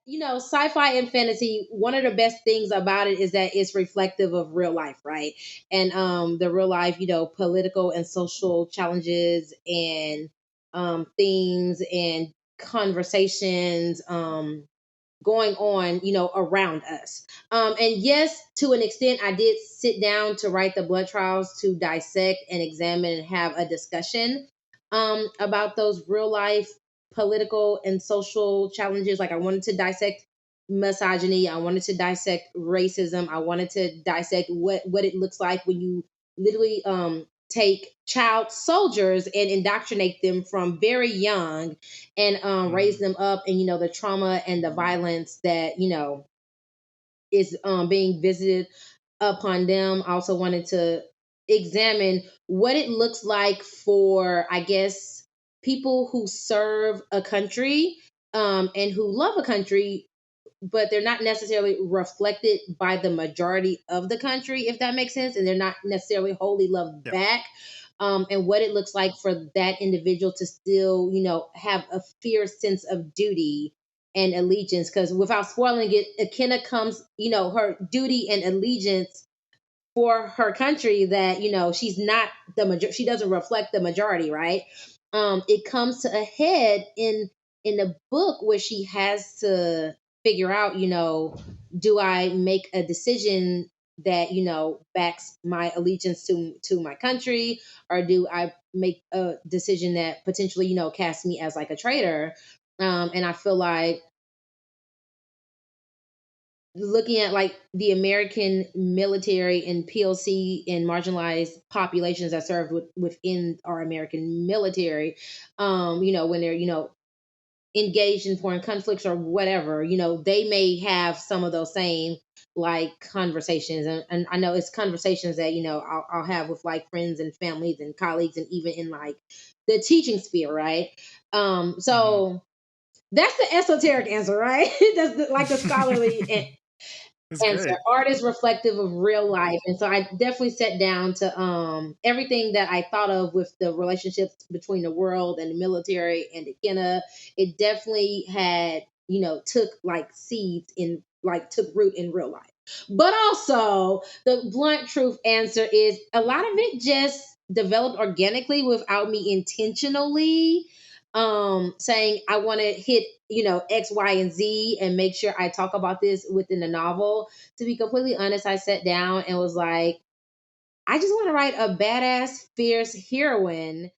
sci-fi and fantasy, one of the best things about it is that it's reflective of real life, right? And the real life, political and social challenges and themes and conversations going on, around us. And yes, to an extent, I did sit down to write the blood trials to dissect and examine and have a discussion about those real life political and social challenges. Like I wanted to dissect misogyny, I wanted to dissect racism, I wanted to dissect what it looks like when you literally take child soldiers and indoctrinate them from very young and raise them up, and the trauma and the violence that is being visited upon them. I also wanted to examine what it looks like for, I guess, people who serve a country and who love a country, but they're not necessarily reflected by the majority of the country, if that makes sense, and they're not necessarily wholly loved Yep. back. And what it looks like for that individual to still, have a fierce sense of duty and allegiance. Because without spoiling it, Akenna comes, her duty and allegiance for her country, that she's not she doesn't reflect the majority, right? It comes to a head in the book where she has to figure out, do I make a decision that backs my allegiance to my country, or do I make a decision that potentially casts me as like a traitor? And I feel like looking at like the American military and POC and marginalized populations that serve within our American military, when they're, engaged in foreign conflicts or whatever, they may have some of those same like conversations. And I know it's conversations that, I'll have with like friends and families and colleagues and even in like the teaching sphere, right? Hmm. So that's the esoteric answer, right? That's like the scholarly It's answer. great. Art is reflective of real life. And so I definitely sat down to everything that I thought of with the relationships between the world and the military and the Kenna. It definitely had, took like seeds in like took root in real life. But also the blunt truth answer is a lot of it just developed organically without me intentionally saying I want to hit, X, Y, and Z and make sure I talk about this within the novel. To be completely honest, I sat down and was like, I just want to write a badass, fierce heroine